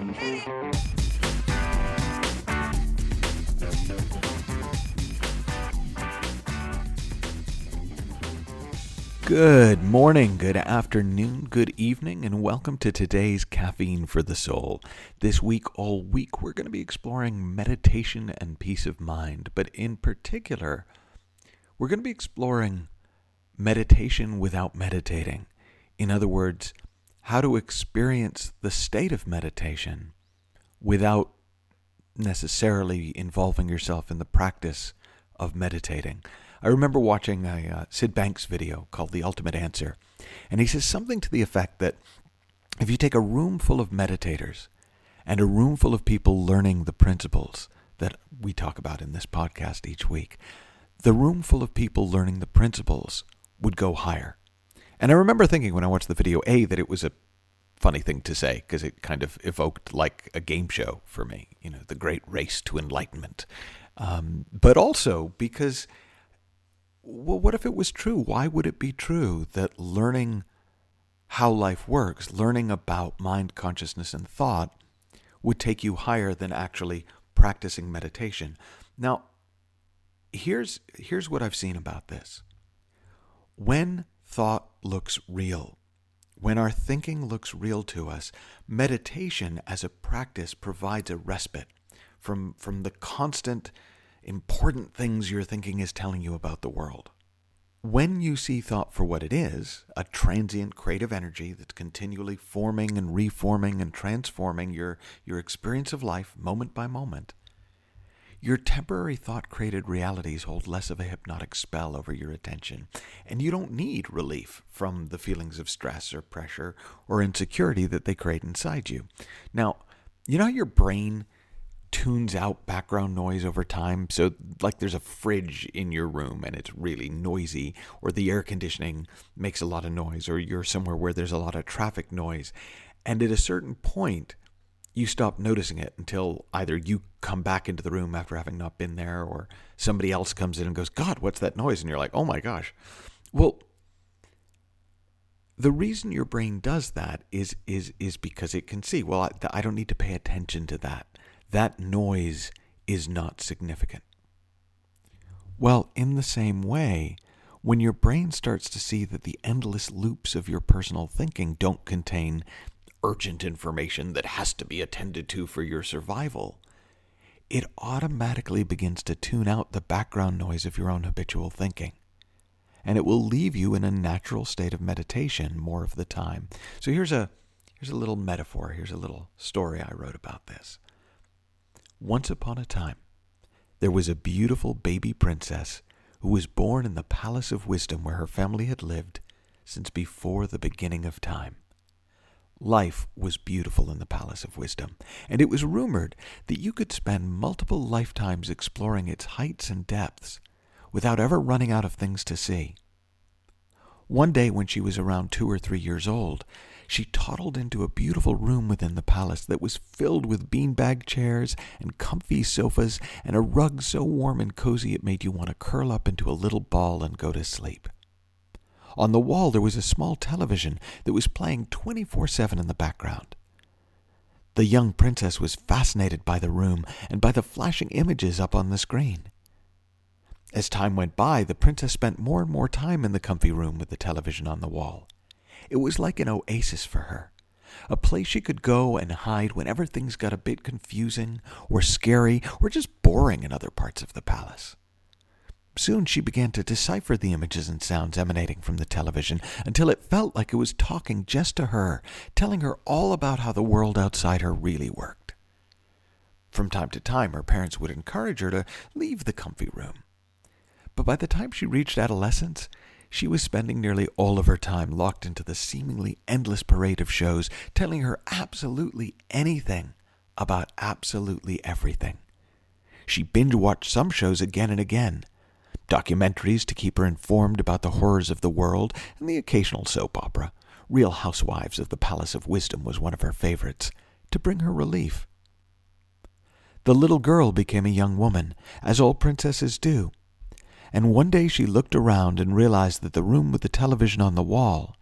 Good morning, good afternoon, good evening, and welcome to today's Caffeine for the Soul. This week, all week, we're going to be exploring meditation and peace of mind, but in particular, we're going to be exploring meditation without meditating. In other words, how to experience the state of meditation without necessarily involving yourself in the practice of meditating. I remember watching a Sid Banks video called The Ultimate Answer, and he says something to the effect that if you take a room full of meditators and a room full of people learning the principles that we talk about in this podcast each week, the room full of people learning the principles would go higher. And I remember thinking when I watched the video, that it was a funny thing to say because it kind of evoked like a game show for me, the great race to enlightenment. But also because, well, what if it was true? Why would it be true that learning how life works, learning about mind, consciousness, and thought would take you higher than actually practicing meditation? Now, here's what I've seen about this. When thought looks real, when our thinking looks real to us, meditation as a practice provides a respite from the constant important things your thinking is telling you about the world. When you see thought for what it is, a transient creative energy that's continually forming and reforming and transforming your experience of life moment by moment, your temporary thought-created realities hold less of a hypnotic spell over your attention, and you don't need relief from the feelings of stress or pressure or insecurity that they create inside you. Now, you know how your brain tunes out background noise over time? So like there's a fridge in your room and it's really noisy, or the air conditioning makes a lot of noise, or you're somewhere where there's a lot of traffic noise. And at a certain point, you stop noticing it until either you come back into the room after having not been there, or somebody else comes in and goes, "God, what's that noise?" And you're like, "Oh my gosh." Well, the reason your brain does that is because it can see, well, I don't need to pay attention to that. That noise is not significant. Well, in the same way, when your brain starts to see that the endless loops of your personal thinking don't contain urgent information that has to be attended to for your survival, it automatically begins to tune out the background noise of your own habitual thinking. And it will leave you in a natural state of meditation more of the time. So here's a little metaphor, here's a little story I wrote about this. Once upon a time, there was a beautiful baby princess who was born in the Palace of Wisdom where her family had lived since before the beginning of time. Life was beautiful in the Palace of Wisdom, and it was rumored that you could spend multiple lifetimes exploring its heights and depths without ever running out of things to see. One day when she was around 2 or 3 years old, she toddled into a beautiful room within the palace that was filled with beanbag chairs and comfy sofas and a rug so warm and cozy it made you want to curl up into a little ball and go to sleep. On the wall there was a small television that was playing 24/7 in the background. The young princess was fascinated by the room and by the flashing images up on the screen. As time went by, the princess spent more and more time in the comfy room with the television on the wall. It was like an oasis for her, a place she could go and hide whenever things got a bit confusing or scary or just boring in other parts of the palace. Soon she began to decipher the images and sounds emanating from the television until it felt like it was talking just to her, telling her all about how the world outside her really worked. From time to time, her parents would encourage her to leave the comfy room. But by the time she reached adolescence, she was spending nearly all of her time locked into the seemingly endless parade of shows, telling her absolutely anything about absolutely everything. She binge-watched some shows again and again, documentaries to keep her informed about the horrors of the world, and the occasional soap opera. Real Housewives of the Palace of Wisdom was one of her favorites, to bring her relief. The little girl became a young woman, as all princesses do. And one day she looked around and realized that the room with the television on the wall,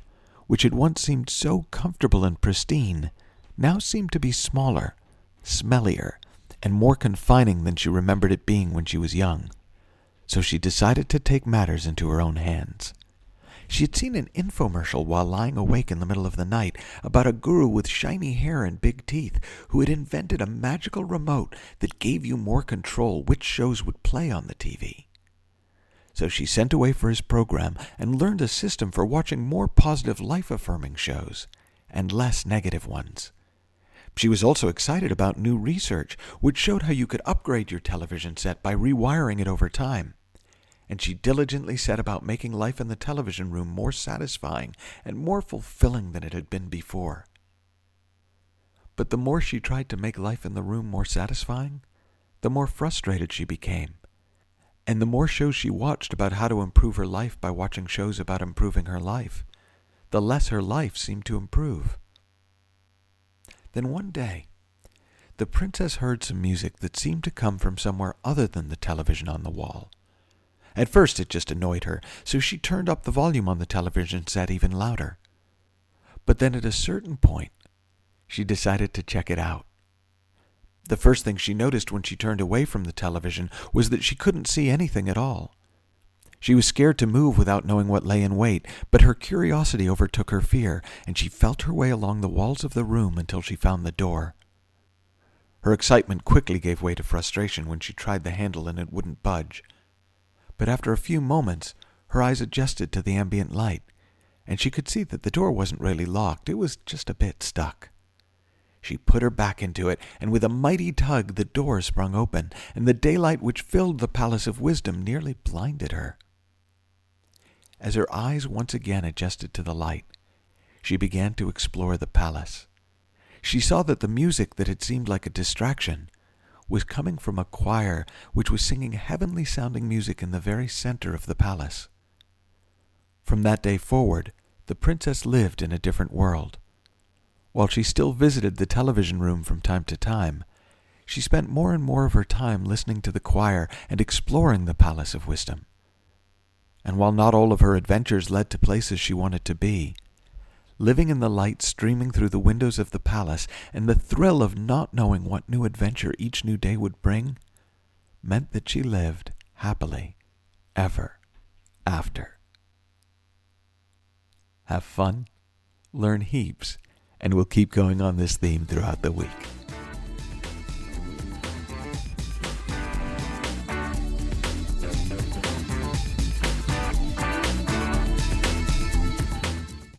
which had once seemed so comfortable and pristine, now seemed to be smaller, smellier, and more confining than she remembered it being when she was young. So she decided to take matters into her own hands. She had seen an infomercial while lying awake in the middle of the night about a guru with shiny hair and big teeth who had invented a magical remote that gave you more control which shows would play on the TV. So she sent away for his program and learned a system for watching more positive life-affirming shows and less negative ones. She was also excited about new research, which showed how you could upgrade your television set by rewiring it over time. And she diligently set about making life in the television room more satisfying and more fulfilling than it had been before. But the more she tried to make life in the room more satisfying, the more frustrated she became. And the more shows she watched about how to improve her life by watching shows about improving her life, the less her life seemed to improve. Then one day, the princess heard some music that seemed to come from somewhere other than the television on the wall. At first it just annoyed her, so she turned up the volume on the television set even louder. But then at a certain point, she decided to check it out. The first thing she noticed when she turned away from the television was that she couldn't see anything at all. She was scared to move without knowing what lay in wait, but her curiosity overtook her fear, and she felt her way along the walls of the room until she found the door. Her excitement quickly gave way to frustration when she tried the handle and it wouldn't budge. But after a few moments, her eyes adjusted to the ambient light, and she could see that the door wasn't really locked, it was just a bit stuck. She put her back into it, and with a mighty tug the door sprung open, and the daylight which filled the Palace of Wisdom nearly blinded her. As her eyes once again adjusted to the light, she began to explore the palace. She saw that the music that had seemed like a distraction was coming from a choir which was singing heavenly-sounding music in the very center of the palace. From that day forward, the princess lived in a different world. While she still visited the television room from time to time, she spent more and more of her time listening to the choir and exploring the Palace of Wisdom. And while not all of her adventures led to places she wanted to be, living in the light streaming through the windows of the palace and the thrill of not knowing what new adventure each new day would bring meant that she lived happily ever after. Have fun, learn heaps, and we'll keep going on this theme throughout the week.